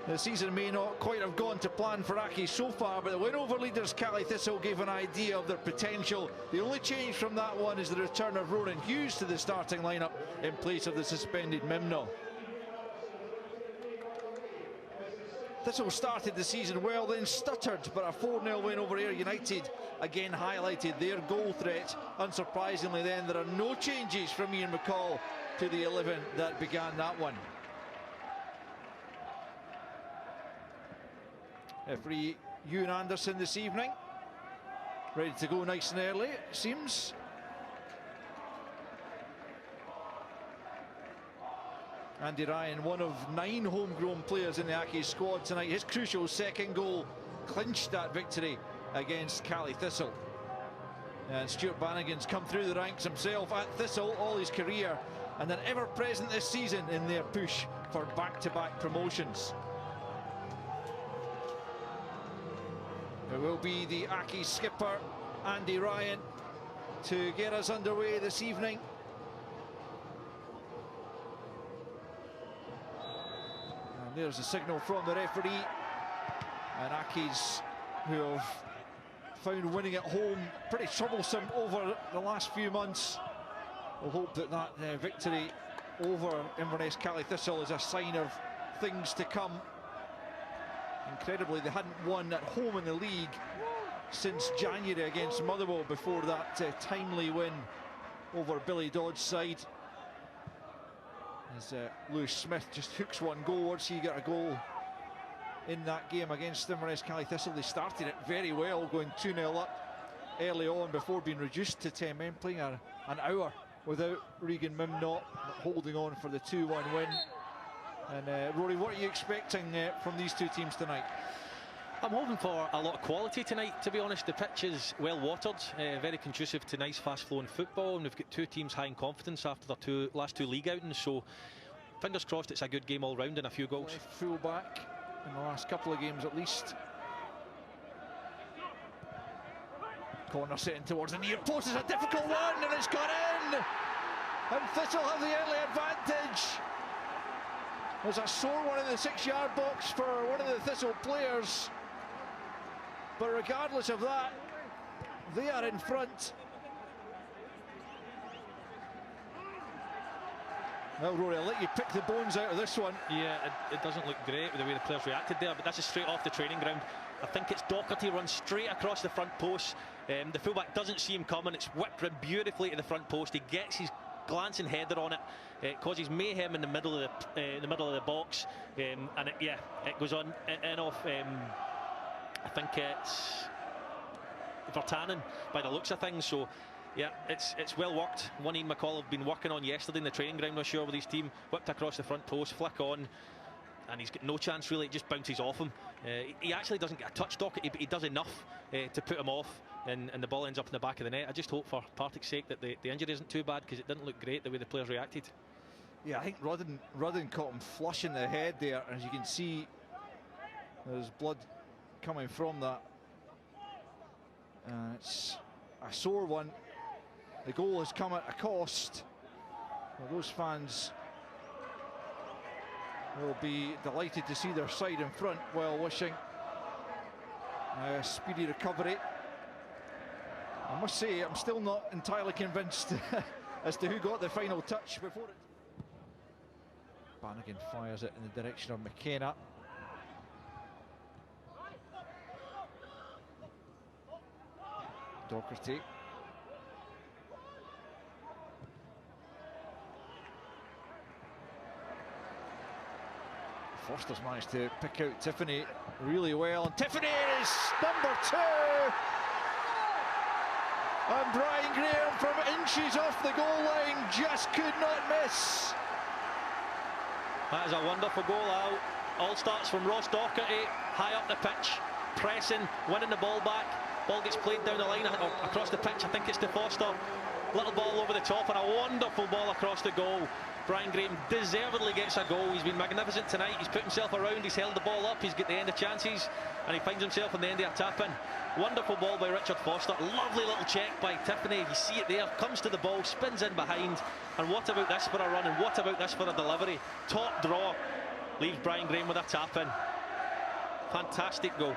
The season may not quite have gone to plan for Accies so far, but the win over leaders Partick Thistle gave an idea of their potential. The only change from that one is the return of Ronan Hughes to the starting lineup in place of the suspended Mimno. Thistle started the season well, then stuttered, but a 4-0 win over Ayr United again highlighted their goal threat. Unsurprisingly then, there are no changes from Ian McCall to the 11 that began that one. Referee Ewan Anderson this evening, ready to go nice and early, it seems. Andy Ryan, one of 9 homegrown players in the Accies squad tonight. His crucial second goal clinched that victory against Partick Thistle. And Stuart Bannigan's come through the ranks himself at Thistle all his career, and then ever present this season in their push for back-to-back promotions. It will be the Accies skipper, Andy Ryan, to get us underway this evening. And there's a signal from the referee. And Accies, who have found winning at home pretty troublesome over the last few months, will hope that that victory over Inverness Partick Thistle is a sign of things to come. Incredibly, they hadn't won at home in the league since January against Motherwell before that timely win over Billy Dodd's side. As Lewis Smith just hooks one goal. Once he got a goal in that game against Inverness Partick Thistle, they started it very well, going 2-0 up early on before being reduced to 10 men, playing an hour without Regan Mimnott, holding on for the 2-1 win. And Rory, what are you expecting from these two teams tonight? I'm hoping for a lot of quality tonight, to be honest. The pitch is well watered, very conducive to nice fast-flowing football, and we've got two teams high in confidence after their last two league outings, so fingers crossed it's a good game all round and a few goals. Full back in the last couple of games at least. Corner set in towards the near post is a difficult one, and it's gone in, and Thistle have the early advantage. There's a sore one in the 6-yard box for one of the Thistle players. But regardless of that, they are in front. Well, Rory, I'll let you pick the bones out of this one. Yeah, it doesn't look great with the way the players reacted there, but this is straight off the training ground. I think it's Docherty runs straight across the front post. The fullback doesn't see him coming. It's whipped beautifully to the front post. He gets his glancing header on it. It causes mayhem in the middle of the box, and it goes on and off. I think it's Vertanen by the looks of things. So yeah, it's well worked. One Ian McCall have been working on yesterday in the training ground, I'm sure, with his team. Whipped across the front post, flick on, and he's got no chance really. It just bounces off him. He actually doesn't get a touch, Docherty, but he does enough to put him off, and the ball ends up in the back of the net. I just hope for Partick's sake that the injury isn't too bad, because it didn't look great the way the players reacted. Yeah, I think Rudden caught him flush in the head there. As you can see, there's blood coming from that. It's a sore one. The goal has come at a cost. Well, those fans will be delighted to see their side in front, while wishing a speedy recovery. I must say, I'm still not entirely convinced as to who got the final touch before it. Bannigan fires it in the direction of McKenna. Docherty. Foster's managed to pick out Tiffoney really well, and Tiffoney is number 2! And Brian Graham from inches off the goal line just could not miss. That is a wonderful goal out. All starts from Ross Docherty, high up the pitch, pressing, winning the ball back. Ball gets played down the line across the pitch. I think it's to Foster. Little ball over the top and a wonderful ball across the goal. Brian Graham deservedly gets a goal. He's been magnificent tonight. He's put himself around, he's held the ball up, he's got the end of chances, and he finds himself on the end of a tap-in. Wonderful ball by Richard Foster. Lovely little check by Tiffoney. You see it there, comes to the ball, spins in behind. And what about this for a run, and what about this for a delivery? Top draw. leaves Brian Graham with a tap in. Fantastic goal.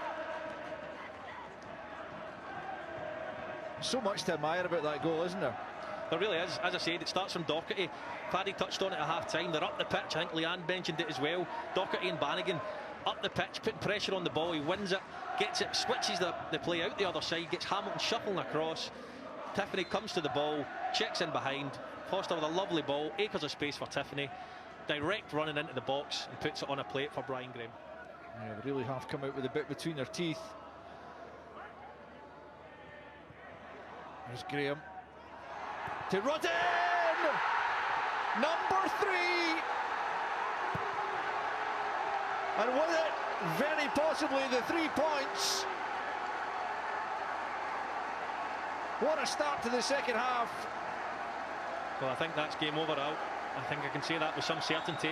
So much to admire about that goal, isn't there? There really is. As I said, it starts from Docherty. Paddy touched on it at half-time. They're up the pitch. I think Leanne mentioned it as well. Docherty and Bannigan up the pitch, putting pressure on the ball. He wins it, gets it, switches the play out the other side, gets Hamilton shuffling across. Tiffoney comes to the ball, checks in behind. Foster with a lovely ball, acres of space for Tiffoney. Direct running into the box and puts it on a plate for Brian Graham. Yeah, they really have come out with a bit between their teeth. There's Graham. To Rudden! Number 3! And with it, very possibly the 3 points. What a start to the second half. Well, I think that's game over out. I think I can say that with some certainty.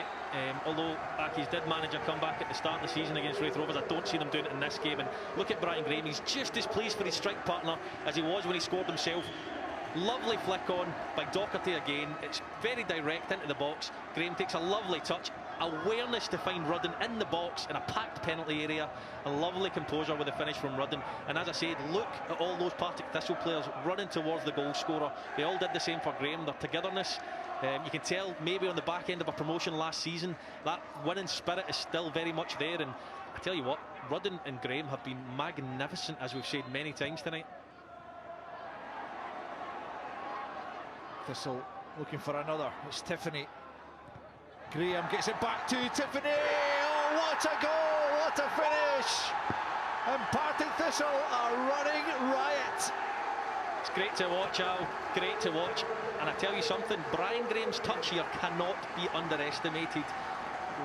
Although Accies did manage a comeback at the start of the season against Raith Rovers, I don't see them doing it in this game. And look at Brian Graham, he's just as pleased for his strike partner as he was when he scored himself. Lovely flick on by Docherty again. It's very direct into the box. Graham takes a lovely touch. Awareness to find Rudden in the box in a packed penalty area. A lovely composure with the finish from Rudden. And as I said, look at all those Partick Thistle players running towards the goal scorer. They all did the same for Graham. Their togetherness. You can tell maybe on the back end of a promotion last season, that winning spirit is still very much there. And I tell you what, Rudden and Graham have been magnificent, as we've said many times tonight. Thistle looking for another. It's Tiffoney. Graham gets it back to Tiffoney. Oh, what a goal! What a finish! And Partick Thistle are running riot. It's great to watch, Al. Great to watch. And I tell you something, Brian Graham's touch here cannot be underestimated.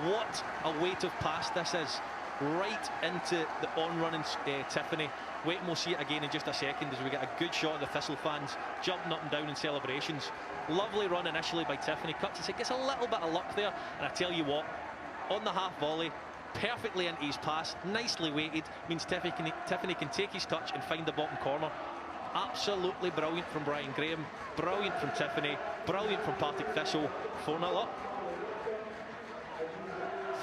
What a weight of pass this is. Right into the on-running Tiffoney. Wait and we'll see it again in just a second as we get a good shot of the Thistle fans jumping up and down in celebrations. Lovely run initially by Tiffoney. Cuts it, gets a little bit of luck there. And I tell you what, on the half volley, perfectly into his pass, nicely weighted, means Tiffoney can take his touch and find the bottom corner. Absolutely brilliant from Brian Graham, brilliant from Tiffoney, brilliant from Partick Thistle. 4-0 up.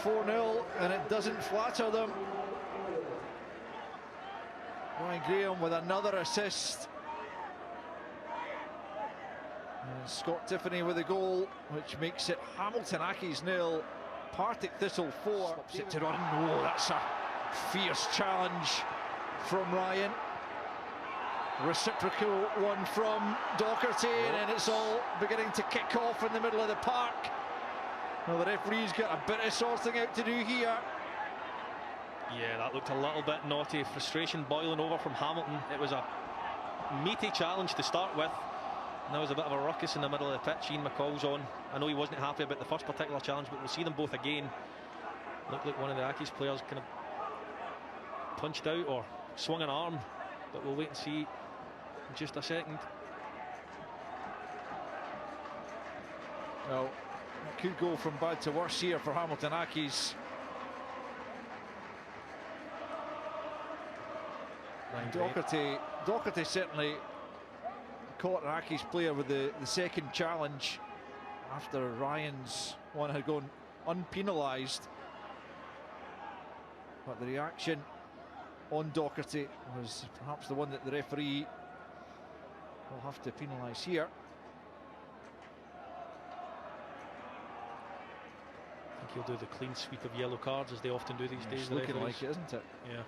4-0, and it doesn't flatter them. Brian Graham with another assist. And Scott Tiffoney with a goal, which makes it Hamilton Accies 0, Partick Thistle 4. Stops it to Rudden. Oh, that's a fierce challenge from Ryan. Reciprocal one from Docherty, and it's all beginning to kick off in the middle of the park. Well, the referee's got a bit of sorting out to do here. Yeah, that looked a little bit naughty. Frustration boiling over from Hamilton. It was a meaty challenge to start with. And there was a bit of a ruckus in the middle of the pitch. Ian McCall's on. I know he wasn't happy about the first particular challenge, but we'll see them both again. Looked like one of the Accies players kind of punched out or swung an arm, but we'll wait and see in just a second. Well, it could go from bad to worse here for Hamilton Accies. Docherty certainly caught an Accies player with the second challenge after Ryan's one had gone unpenalised. But the reaction on Docherty was perhaps the one that the referee will have to penalise here. I think he'll do the clean sweep of yellow cards as they often do these days. It's looking like it, isn't it? Yeah.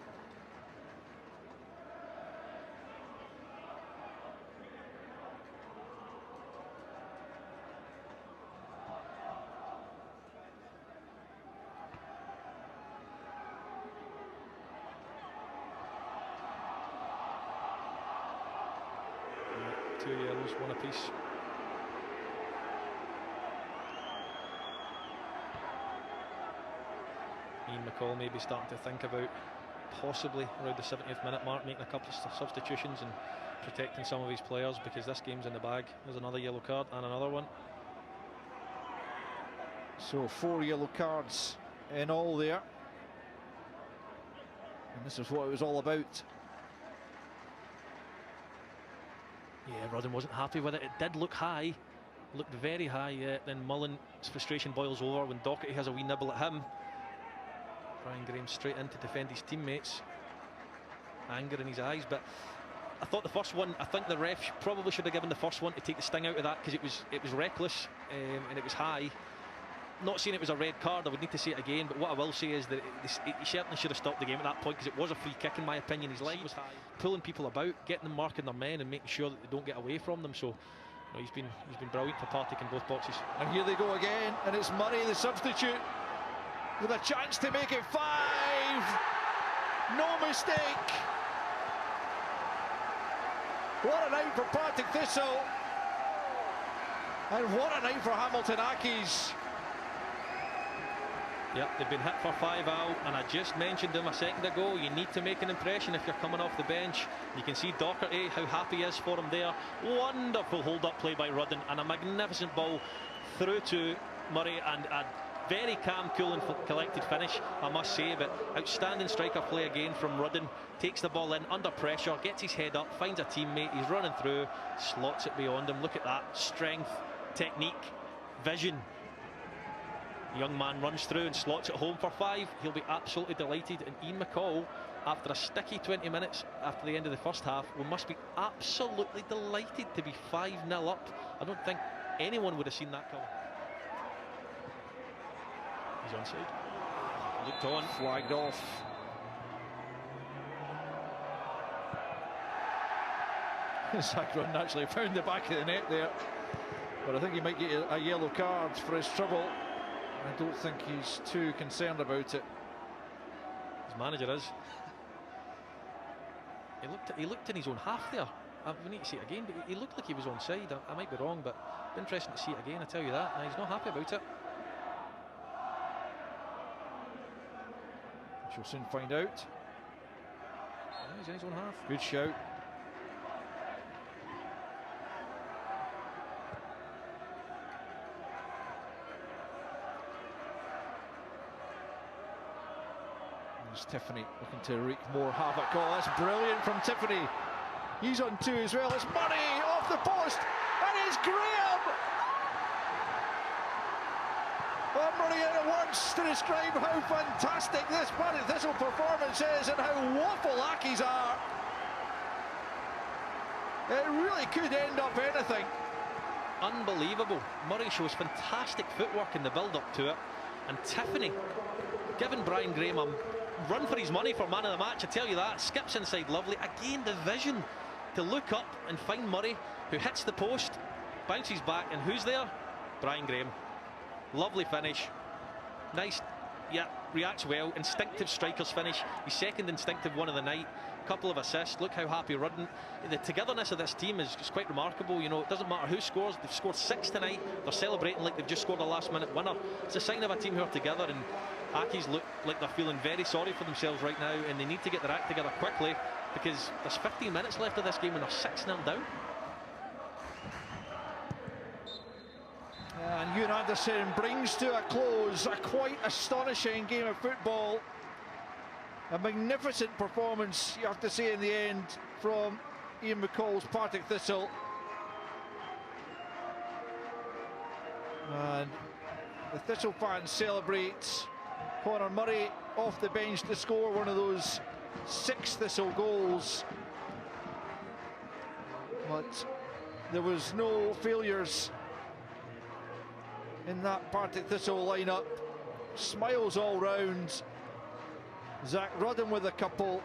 Two yellows, one apiece. Ian McCall maybe starting to think about possibly around the 70th minute mark making a couple of substitutions and protecting some of his players, because this game's in the bag. There's another yellow card and another one. So 4 yellow cards in all there. And this is what it was all about. Yeah, Rudden wasn't happy with it. It did look high, looked very high. Then Mullen's frustration boils over when Docherty has a wee nibble at him. Brian Graham straight in to defend his teammates. Anger in his eyes, but I thought the first one, I think the ref probably should have given the first one to take the sting out of that, because it was reckless and it was high. Not saying it was a red card, I would need to see it again, but what I will say is that he certainly should have stopped the game at that point, because it was a free kick in my opinion. His leg was high, pulling people about, getting them marking their men and making sure that they don't get away from them. So you know, he's been brilliant for Partick in both boxes. And here they go again, and it's Murray, the substitute, with a chance to make it 5. No mistake. What a night for Partick Thistle, and what a night for Hamilton Accies. Yep, they've been hit for 5 out, and I just mentioned them a second ago, you need to make an impression if you're coming off the bench. You can see Docherty, how happy he is for him there. Wonderful hold-up play by Rudden, and a magnificent ball through to Murray, and a very calm, cool and collected finish, I must say. But outstanding striker play again from Rudden. Takes the ball in under pressure, gets his head up, finds a teammate, he's running through, slots it beyond him. Look at that, strength, technique, vision. Young man runs through and slots it home for 5. He'll be absolutely delighted. And Ian McCall, after a sticky 20 minutes after the end of the first half, we must be absolutely delighted to be 5-0 up. I don't think anyone would have seen that coming. He's onside. Looked on. Flagged off. Zak Rudden actually found the back of the net there, but I think he might get a yellow card for his trouble. I don't think he's too concerned about it. His manager is. He looked in his own half there. We need to see it again, but he looked like he was onside. I might be wrong, but interesting to see it again, I tell you that. He's not happy about it. She'll soon find out. Yeah, he's in his own half. Good shout. There's Tiffoney looking to wreak more havoc. Oh, that's brilliant from Tiffoney. He's on 2 as well. It's Murray off the post, and it's Graham. Well, Murray at once to describe how fantastic this Partick Thistle performance is and how woeful Accies are. It really could end up anything. Unbelievable. Murray shows fantastic footwork in the build-up to it, and Tiffoney giving Brian Graham a run for his money for man of the match, I tell you that. Skips inside lovely. Again, the vision to look up and find Murray, who hits the post, bounces back, and who's there? Brian Graham. Lovely finish. Nice, yeah, reacts well. Instinctive striker's finish. His second instinctive one of the night. Couple of assists. Look how happy Rudden. The togetherness of this team is quite remarkable. You know, it doesn't matter who scores. They've scored 6 tonight. They're celebrating like they've just scored a last-minute winner. It's a sign of a team who are together, and Accies look like they're feeling very sorry for themselves right now, and they need to get their act together quickly, because there's 15 minutes left of this game and they're 6-0 down. And Ewan Anderson brings to a close a quite astonishing game of football. A magnificent performance, you have to say, in the end, from Ian McCall's Partick Thistle. And the Thistle fans celebrate. Conor Murray off the bench to score one of those 6 Thistle goals. But there was no failures in that Partick Thistle lineup. Smiles all round. Zak Rudden with a couple,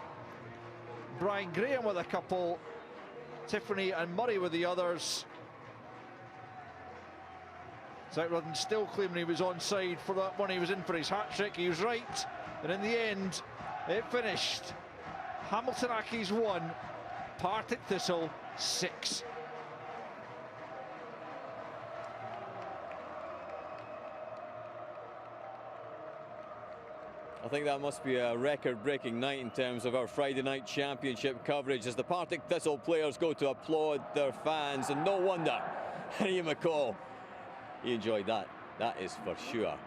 Brian Graham with a couple, Tiffoney and Murray with the others. Zak Rudden still claiming he was onside for that one. He was in for his hat-trick. He was right, and in the end it finished Hamilton Accies 1, Partick Thistle 6. I think that must be a record-breaking night in terms of our Friday night championship coverage, as the Partick Thistle players go to applaud their fans, and no wonder Ian McCall, he enjoyed that. That is for sure.